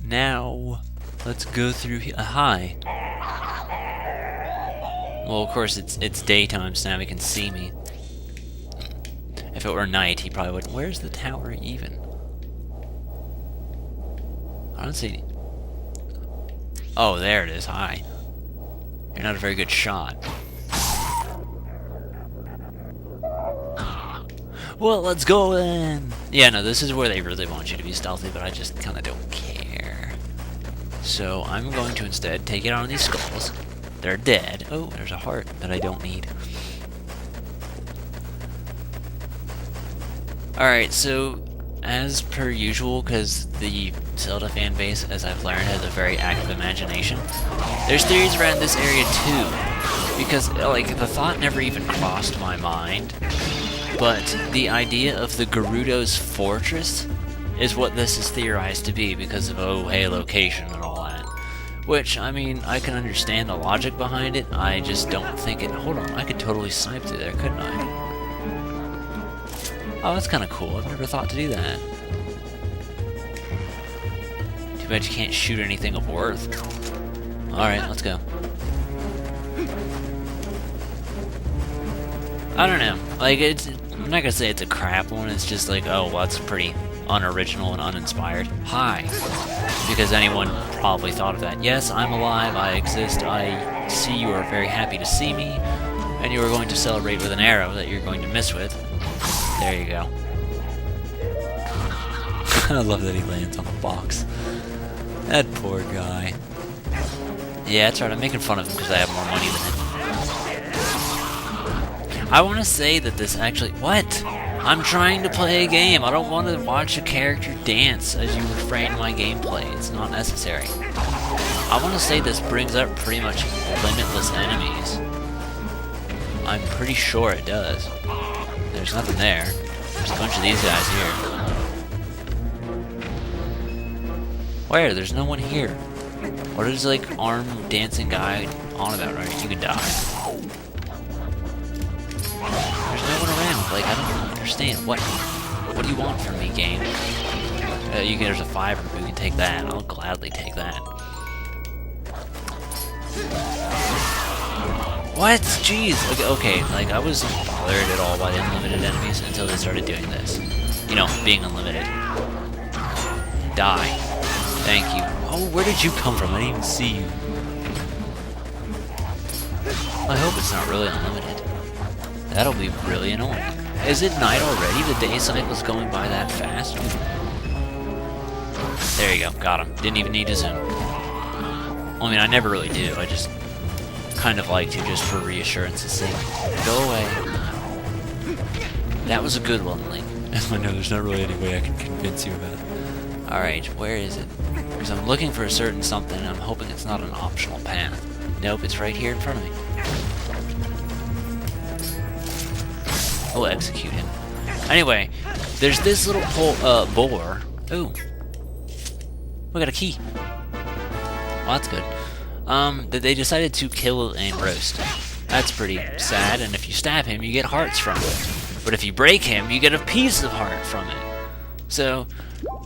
Now, let's go through here. Hi. Well, of course, it's daytime, so now he can see me. If it were night, he probably wouldn't. Where's the tower even? I don't see. Oh, there it is. Hi. You're not a very good shot. Well, let's go in. Yeah, no, this is where they really want you to be stealthy, but I just kind of don't care. So I'm going to instead take it out on these skulls. They're dead. Oh, there's a heart that I don't need. Alright, so as per usual, because the Zelda fan base, as I've learned, has a very active imagination, there's theories around this area too. Because, like, the thought never even crossed my mind, but the idea of the Gerudo's Fortress is what this is theorized to be because of, oh, hey, location and all that. Which, I mean, I can understand the logic behind it, I just don't think it... Hold on, I could totally snipe through there, couldn't I? Oh, that's kind of cool. I've never thought to do that. Too bad you can't shoot anything of worth. Alright, let's go. I don't know. Like, I'm not gonna say it's a crap one, it's just like, oh, well, that's pretty unoriginal and uninspired. Hi. Because anyone probably thought of that. Yes, I'm alive, I exist, I see you are very happy to see me, and you are going to celebrate with an arrow that you're going to miss with. There you go. I love that he lands on the box. That poor guy. Yeah, that's right, I'm making fun of him because I have more money than him. I want to say that this actually... What? I'm trying to play a game. I don't want to watch a character dance as you refrain my gameplay. It's not necessary. I want to say this brings up pretty much limitless enemies. I'm pretty sure it does. There's nothing there. There's a bunch of these guys here. Where? There's no one here. What is, like, arm dancing guy on about, right? You can die. There's no one around. Like, I don't understand. What do you want from me, game? There's a 5 you can take that. I'll gladly take that. What? Jeez. Okay, like, I wasn't bothered at all by the unlimited enemies until they started doing this. You know, being unlimited. Die. Thank you. Oh, where did you come from? I didn't even see you. I hope it's not really unlimited. That'll be really annoying. Is it night already? The day cycle's going by that fast? There you go. Got him. Didn't even need to zoom. Well, I mean, I never really do. I just kind of like to, just for reassurance's sake. Go away. That was a good one, Link. I know there's not really any way I can convince you about it. Alright, where is it? Because I'm looking for a certain something, and I'm hoping it's not an optional path. Nope, it's right here in front of me. We'll execute him. Anyway, there's this little boar. Ooh. We got a key. Well, that's good. That they decided to kill and roast. That's pretty sad, and if you stab him, you get hearts from it. But if you break him, you get a piece of heart from it. So,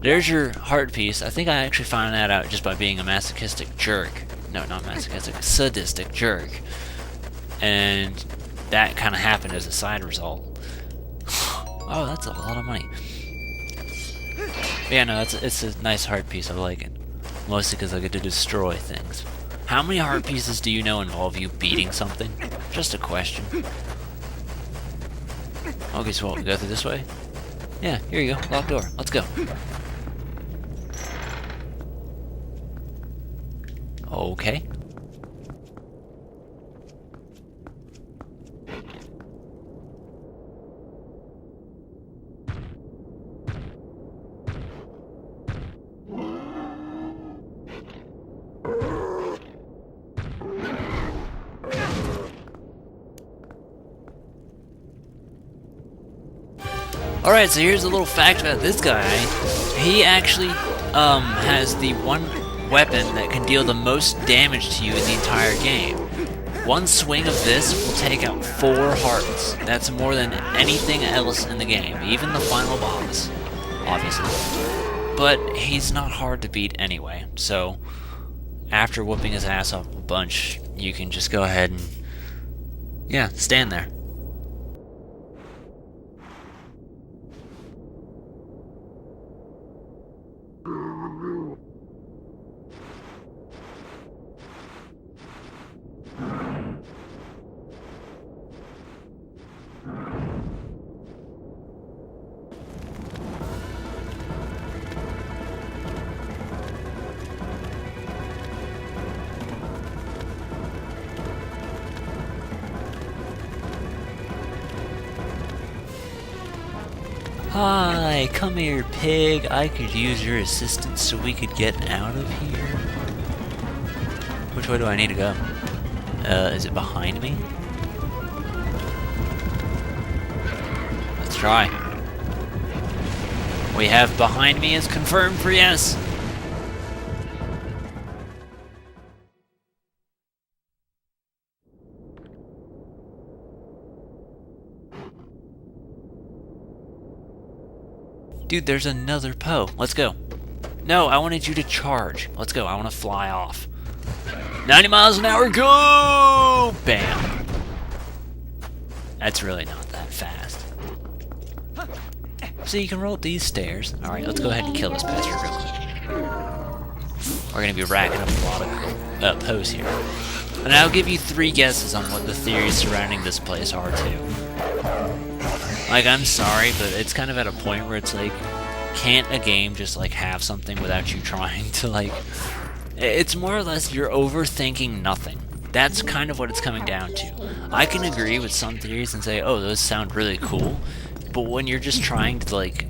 there's your heart piece. I think I actually found that out just by being a masochistic jerk. No, not masochistic, a sadistic jerk. And that kind of happened as a side result. Oh, that's a lot of money. But yeah, no, it's a nice heart piece. I like it. Mostly because I get to destroy things. How many heart pieces do you know involve you beating something? Just a question. Okay, so what, we go through this way? Yeah, here you go. Locked door. Let's go. Okay. Alright, so here's a little fact about this guy. He actually has the one weapon that can deal the most damage to you in the entire game. One swing of this will take out 4 hearts. That's more than anything else in the game, even the final boss, obviously. but he's not hard to beat anyway. So after whooping his ass off a bunch, you can just go ahead and, yeah, stand there. Hi, come here, pig. I could use your assistance so we could get out of here. Which way do I need to go? Is it behind me? Let's try. We have behind me is confirmed for yes. Dude, there's another Poe. Let's go. No, I wanted you to charge. Let's go. I want to fly off. 90 miles an hour, go! Bam. That's really not that fast. So you can roll up these stairs. Alright, let's go ahead and kill this bastard real quick. We're going to be racking up a lot of Poes here. And I'll give you 3 guesses on what the theories surrounding this place are, too. Like, I'm sorry, but it's kind of at a point where it's like, can't a game just, like, have something without you trying to, like... It's more or less you're overthinking nothing. That's kind of what it's coming down to. I can agree with some theories and say, oh, those sound really cool, but when you're just trying to, like,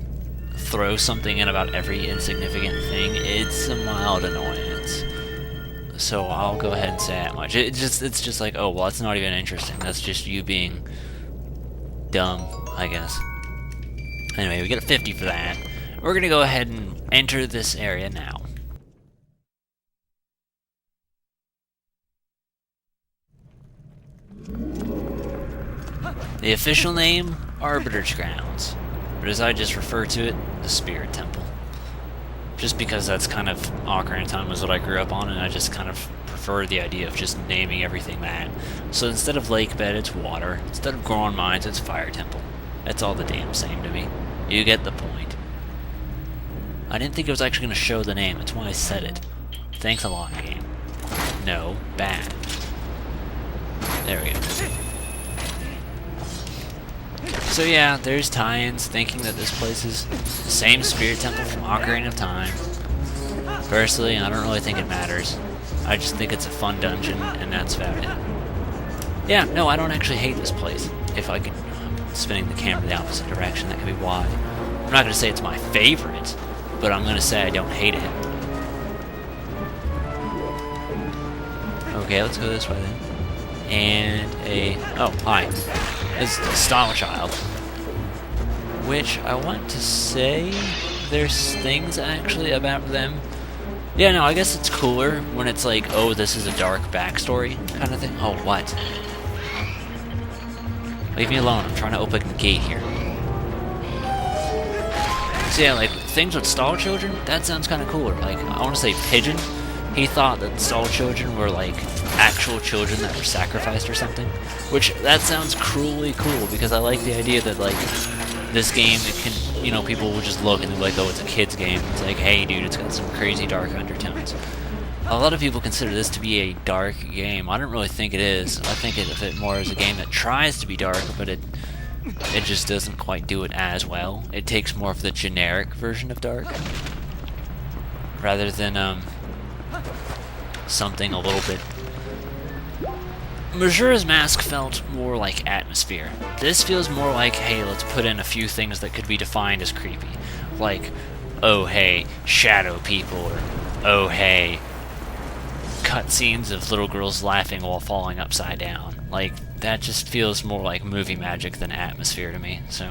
throw something in about every insignificant thing, it's a mild annoyance. So I'll go ahead and say that much. It's just like, oh, well, that's not even interesting. That's just you being dumb, I guess. Anyway, we get a 50 for that. We're gonna go ahead and enter this area now. The official name, Arbiter's Grounds, but as I just refer to it, the Spirit Temple. Just because that's kind of Ocarina of Time was what I grew up on, and I just kind of prefer the idea of just naming everything that. So instead of lake bed, it's water. Instead of Goron Mines, it's Fire Temple. That's all the damn same to me. You get the point. I didn't think it was actually going to show the name, that's why I said it. Thanks a lot, game. No, bad. There we go. So yeah, there's tie-ins thinking that this place is the same Spirit Temple from Ocarina of Time. Personally, I don't really think it matters. I just think it's a fun dungeon, and that's about it. Yeah, no, I don't actually hate this place. If I could... I'm spinning the camera the opposite direction, that could be why. I'm not going to say it's my favorite, but I'm going to say I don't hate it. Okay, let's go this way then. And a... oh, hi. It's a Style Child. Which I want to say there's things actually about them. Yeah, no, I guess it's cooler when it's like, oh, this is a dark backstory kind of thing. Oh, what? Leave me alone, I'm trying to open a gate here. So yeah, like, things with Stall Children, that sounds kind of cooler. Like, I want to say Pigeon, he thought that Stall Children were like actual children that were sacrificed or something. Which, that sounds cruelly cool, because I like the idea that, like, this game, it can, you know, people will just look and they're like, oh, it's a kid's game. It's like, hey, dude, it's got some crazy dark undertones. A lot of people consider this to be a dark game. I don't really think it is. I think of it more as a game that tries to be dark, but it just doesn't quite do it as well. It takes more of the generic version of dark, rather than, something a little bit... Majora's Mask felt more like atmosphere. This feels more like, hey, let's put in a few things that could be defined as creepy. Like, oh hey, shadow people, or oh hey, cutscenes of little girls laughing while falling upside down. Like, that just feels more like movie magic than atmosphere to me, so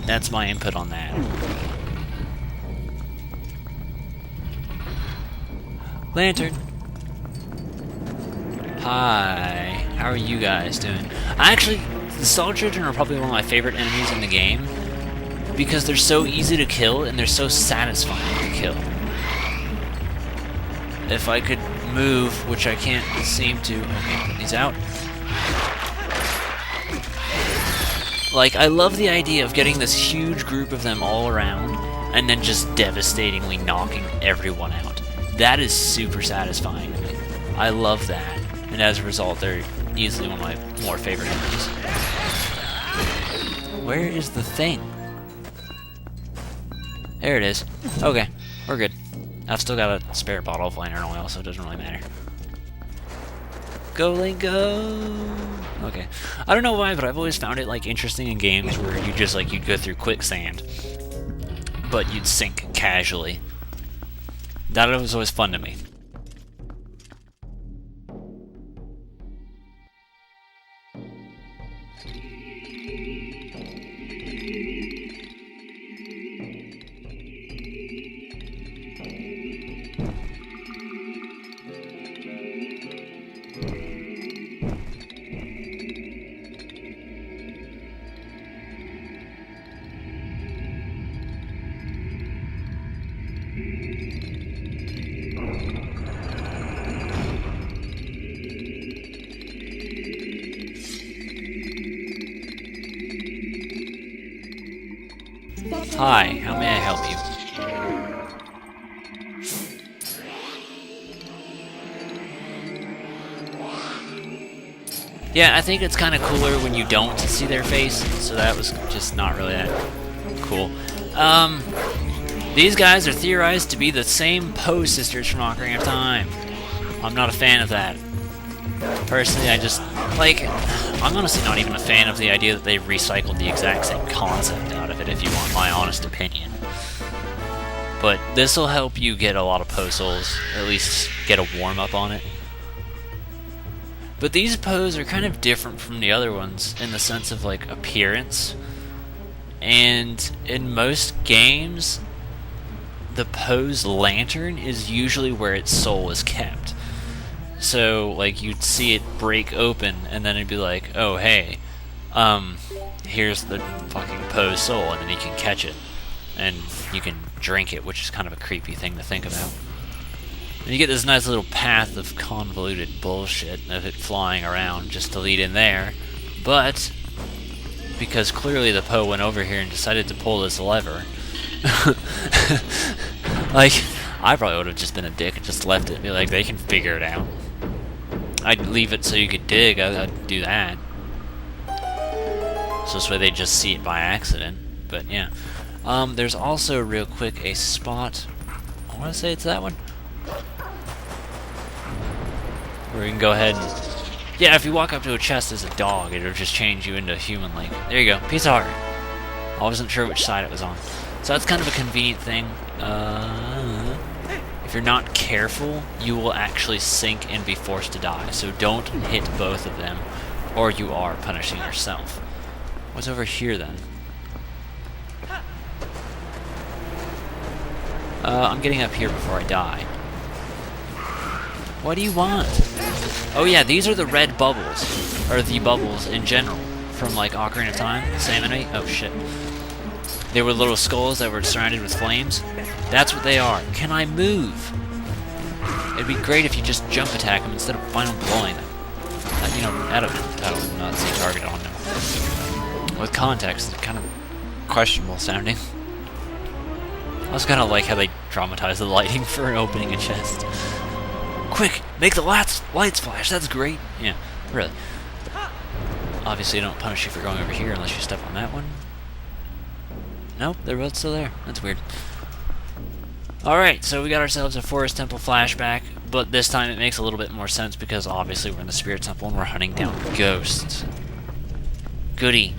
that's my input on that. Lantern. Hi, how are you guys doing? Actually, the Stall Children are probably one of my favorite enemies in the game. because they're so easy to kill and they're so satisfying to kill. If I could move, which I can't seem to... Okay, put these out. Like, I love the idea of getting this huge group of them all around and then just devastatingly knocking everyone out. That is super satisfying to me. I love that. And as a result, they're easily one of my more favorite enemies. Where is the thing? There it is. Okay, we're good. I've still got a spare bottle of lantern oil, so it doesn't really matter. Go, Link, go! Okay. I don't know why, but I've always found it, like, interesting in games where you just, like, you'd go through quicksand, but you'd sink casually. That was always fun to me. Hi, how may I help you? Yeah, I think it's kind of cooler when you don't see their face, so that was just not really that cool. These guys are theorized to be the same Poe sisters from Ocarina of Time. I'm not a fan of that. Personally, I just, like, I'm honestly not even a fan of the idea that they recycled the exact same concept out of it, if you want my honest opinion. But this will help you get a lot of Poe souls, at least get a warm-up on it. But these Poes are kind of different from the other ones in the sense of, like, appearance. And in most games, the Poe's lantern is usually where its soul is kept. So, like, you'd see it break open, and then it'd be like, oh, hey, here's the fucking Poe's soul, and then you can catch it. And you can drink it, which is kind of a creepy thing to think about. And you get this nice little path of convoluted bullshit of it flying around just to lead in there. But, because clearly the Poe went over here and decided to pull this lever, like, I probably would have just been a dick and just left it and be like, they can figure it out. I'd leave it so you could dig, I'd do that. So this way they just see it by accident, but yeah. There's also, real quick, a spot, I want to say it's that one, where you can go ahead and, yeah, if you walk up to a chest as a dog, it'll just change you into a human Link. There you go, piece of heart. I wasn't sure which side it was on. So that's kind of a convenient thing. If you're not careful, you will actually sink and be forced to die. So don't hit both of them, or you are punishing yourself. What's over here then? I'm getting up here before I die. What do you want? Oh yeah, these are the red bubbles, or the bubbles in general, from like Ocarina of Time, same enemy. Oh shit. They were little skulls that were surrounded with flames. That's what they are. Can I move? It'd be great if you just jump attack them instead of final blowing them. You know, out of not see target on them. With context, it's kind of questionable sounding. I also kind of like how they dramatize the lighting for opening a chest. Quick, make the lights flash. That's great. Yeah, really. Obviously, they don't punish you for going over here unless you step on that one. Nope, they're both still there. That's weird. Alright, so we got ourselves a Forest Temple flashback, but this time it makes a little bit more sense because obviously we're in the Spirit Temple and we're hunting down ghosts. Goody.